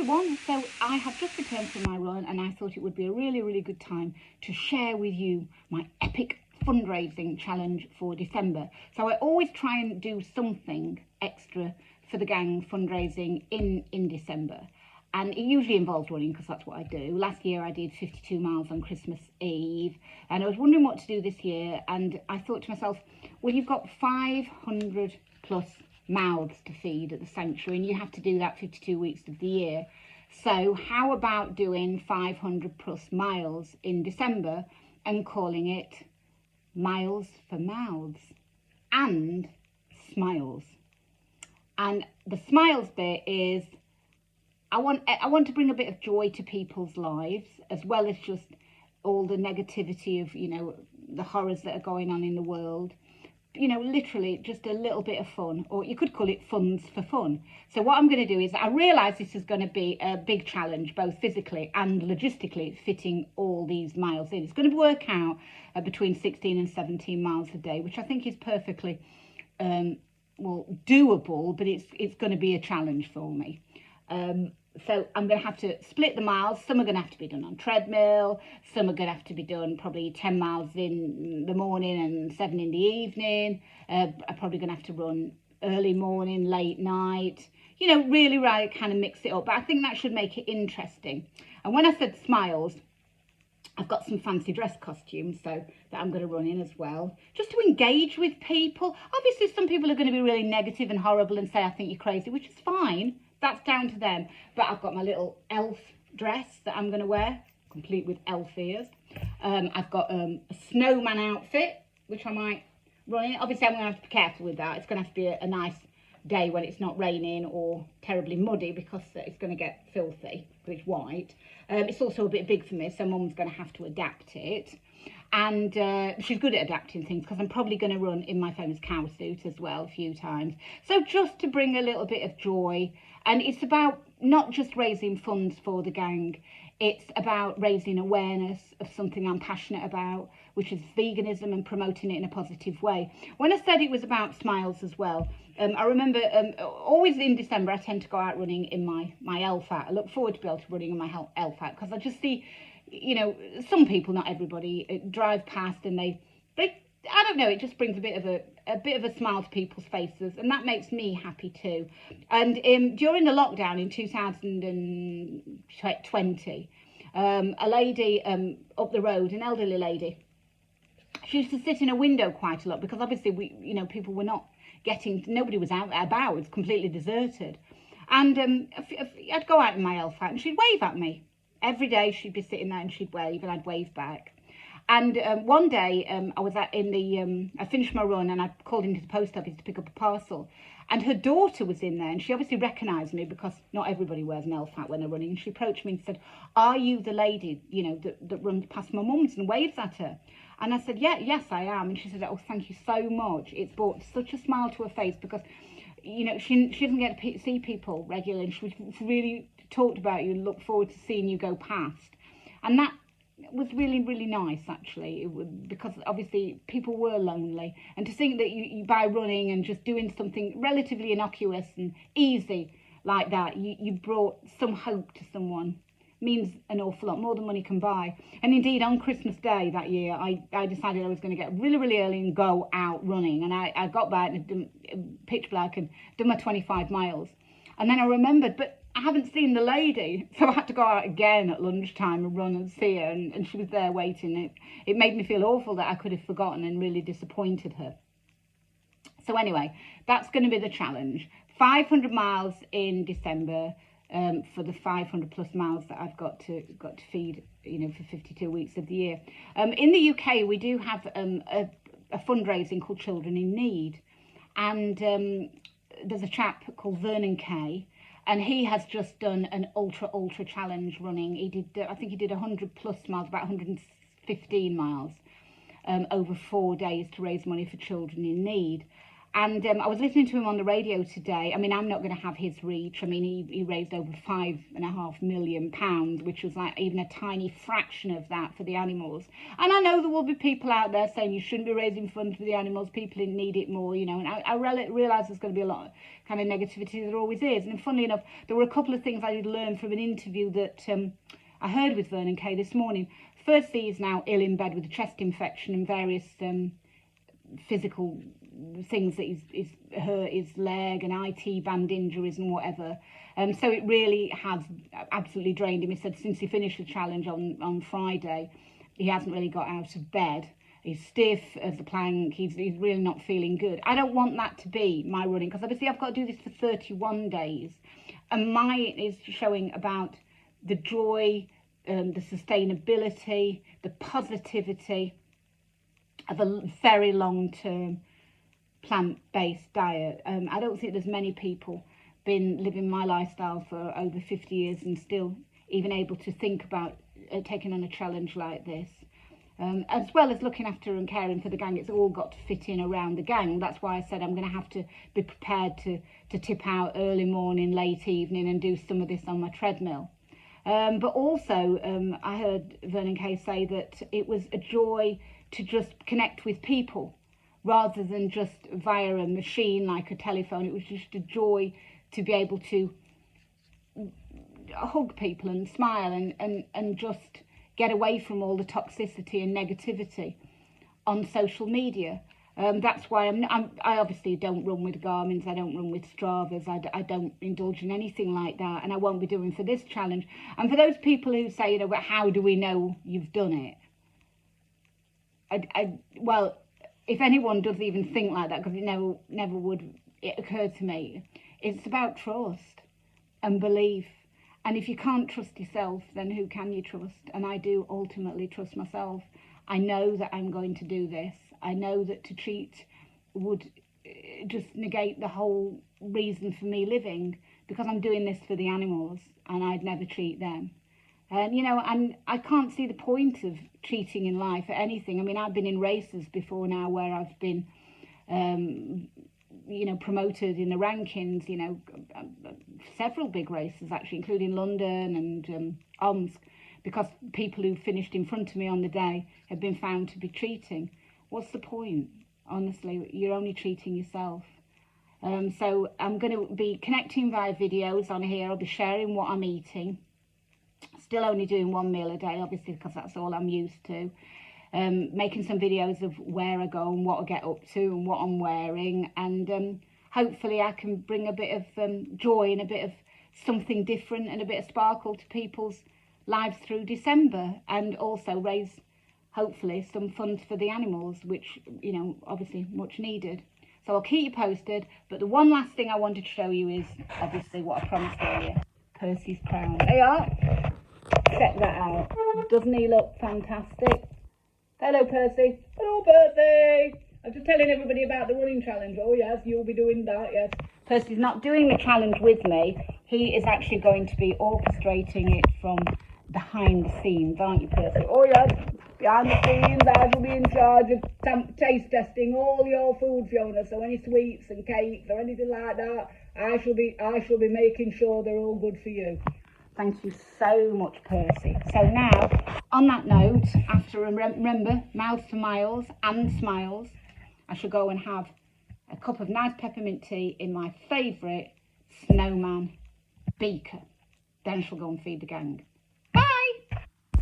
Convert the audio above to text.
everyone. So I have just returned from my run and I thought it would be a really good time to share with you my epic fundraising challenge for December. So I always try and do something extra for the gang fundraising in December. And it usually involves running because that's what I do. Last year I did 52 miles on Christmas Eve and I was wondering what to do this year, and I thought to myself, well, you've got 500 plus mouths to feed at the sanctuary and you have to do that 52 weeks of the year. So how about doing 500 plus miles in December and calling it Miles for Mouths and Smiles? And the smiles bit is I want to bring a bit of joy to people's lives, as well as just all the negativity of, you know, the horrors that are going on in the world. You know, literally just a little bit of fun, or you could call it funds for fun. So what I'm going to do is, I realise this is going to be a big challenge, both physically and logistically, fitting all these miles in. It's going to work out between 16 and 17 miles a day, which I think is perfectly, well, doable, but it's going to be a challenge for me. So I'm going to have to split the miles. Some are going to have to be done on treadmill. Some are going to have to be done probably 10 miles in the morning and 7 in the evening. I'm probably going to have to run early morning, late night. You know, really kind of mix it up. But I think that should make it interesting. And when I said smiles, I've got some fancy dress costumes so that I'm going to run in as well, just to engage with people. Obviously, some people are going to be really negative and horrible and say, I think you're crazy, which is fine. That's down to them. But I've got my little elf dress that I'm going to wear, complete with elf ears. I've got a snowman outfit, which I might run in. Obviously, I'm going to have to be careful with that. It's going to have to be a nice day when it's not raining or terribly muddy, because it's going to get filthy, but it's white. It's also a bit big for me, so Mum's going to have to adapt it. And she's good at adapting things, because I'm probably going to run in my famous cow suit as well a few times. So just to bring a little bit of joy. And it's about not just raising funds for the gang, it's about raising awareness of something I'm passionate about, which is veganism, and promoting it in a positive way. When I said it was about smiles as well, I remember always in December I tend to go out running in my elf hat. I look forward to be able to running in my elf hat, because I just see, you know, some people, not everybody, drive past and they I don't know, it just brings a bit of a smile to people's faces, and that makes me happy too. And during the lockdown in 2020, a lady up the road, an elderly lady, she used to sit in a window quite a lot, because obviously people were not nobody was out about, it was completely deserted. And I'd go out in my elf hat and she'd wave at me. Every day she'd be sitting there and she'd wave and I'd wave back. And one day I was I finished my run and I called into the post office to pick up a parcel, and her daughter was in there, and she obviously recognised me, because not everybody wears an elf hat when they're running. And she approached me and said, "Are you the lady, you know, that runs past my mum's and waves at her?" And I said, yes, I am. And she said, "Oh, thank you so much. It's brought such a smile to her face, because, you know, she doesn't get to see people regularly, and she really talked about you and looked forward to seeing you go past." And that was really nice, actually, because obviously people were lonely, and to think that you by running and just doing something relatively innocuous and easy like that, you brought some hope to someone, means an awful lot more than money can buy. And indeed, on Christmas Day that year, I decided I was going to get really early and go out running, and I got back and pitch black and done my 25 miles. And then I remembered, but I haven't seen the lady, so I had to go out again at lunchtime and run and see her, and she was there waiting. It made me feel awful that I could have forgotten and really disappointed her. So anyway, that's going to be the challenge. 500 miles in December for the 500 plus miles that I've got to feed, you know, for 52 weeks of the year. In the UK, we do have a fundraising called Children in Need, and there's a chap called Vernon Kay, and he has just done an ultra challenge running. He did, I think he did 100 plus miles, about 115 miles over 4 days to raise money for children in need. And I was listening to him on the radio today. I mean, I'm not going to have his reach. I mean, he raised over £5.5 million, which was like even a tiny fraction of that for the animals. And I know there will be people out there saying you shouldn't be raising funds for the animals. People need it more, you know. And I realise there's going to be a lot of kind of negativity. There always is. And funnily enough, there were a couple of things I did learn from an interview that I heard with Vernon Kay this morning. Firstly, he's now ill in bed with a chest infection and various physical things that he's hurt his leg and IT band injuries and whatever. So it really has absolutely drained him. He said since he finished the challenge on Friday, he hasn't really got out of bed. He's stiff as a plank. He's really not feeling good. I don't want that to be my running, because obviously I've got to do this for 31 days. And mine is showing about the joy, the sustainability, the positivity of a very long-term plant-based diet. I don't think there's many people been living my lifestyle for over 50 years and still even able to think about taking on a challenge like this. As well as looking after and caring for the gang, it's all got to fit in around the gang. That's why I said I'm going to have to be prepared to tip out early morning, late evening and do some of this on my treadmill. But also I heard Vernon Kay say that it was a joy to just connect with people rather than just via a machine like a telephone. It was just a joy to be able to hug people and smile and just get away from all the toxicity and negativity on social media. That's why I obviously don't run with Garmin's, I don't run with Stravas, I don't indulge in anything like that, and I won't be doing for this challenge. And for those people who say, you know, but how do we know you've done it? Well, if anyone does even think like that, because it never would occur to me, it's about trust and belief. And if you can't trust yourself, then who can you trust? And I do ultimately trust myself. I know that I'm going to do this. I know that to cheat would just negate the whole reason for me living, because I'm doing this for the animals and I'd never cheat them. And, you know, and I can't see the point of cheating in life or anything. I mean, I've been in races before now where I've been, you know, promoted in the rankings, you know, several big races actually, including London and Omsk, because people who finished in front of me on the day have been found to be cheating. What's the point? Honestly, you're only cheating yourself. So I'm going to be connecting via videos on here. I'll be sharing what I'm eating. Still only doing one meal a day, obviously, because that's all I'm used to. Making some videos of where I go and what I get up to and what I'm wearing. And hopefully I can bring a bit of joy and a bit of something different and a bit of sparkle to people's lives through December. And also raise, hopefully, some funds for the animals, which, you know, obviously much needed. So I'll keep you posted. But the one last thing I wanted to show you is, obviously, what I promised earlier. Percy's crown. There you are. Check that out. Doesn't he look fantastic? Hello, Percy. Hello, Percy. I'm just telling everybody about the running challenge. Oh, yes, you'll be doing that, yes. Percy's not doing the challenge with me. He is actually going to be orchestrating it from behind the scenes, aren't you, Percy? Oh, yes. Behind the scenes, I shall be in charge of taste testing all your food, Fiona. So any sweets and cakes or anything like that, I shall be making sure they're all good for you. Thank you so much, Percy. So now, on that note, after remember, mouths to miles and smiles, I shall go and have a cup of nice peppermint tea in my favourite snowman beaker. Then I shall go and feed the gang.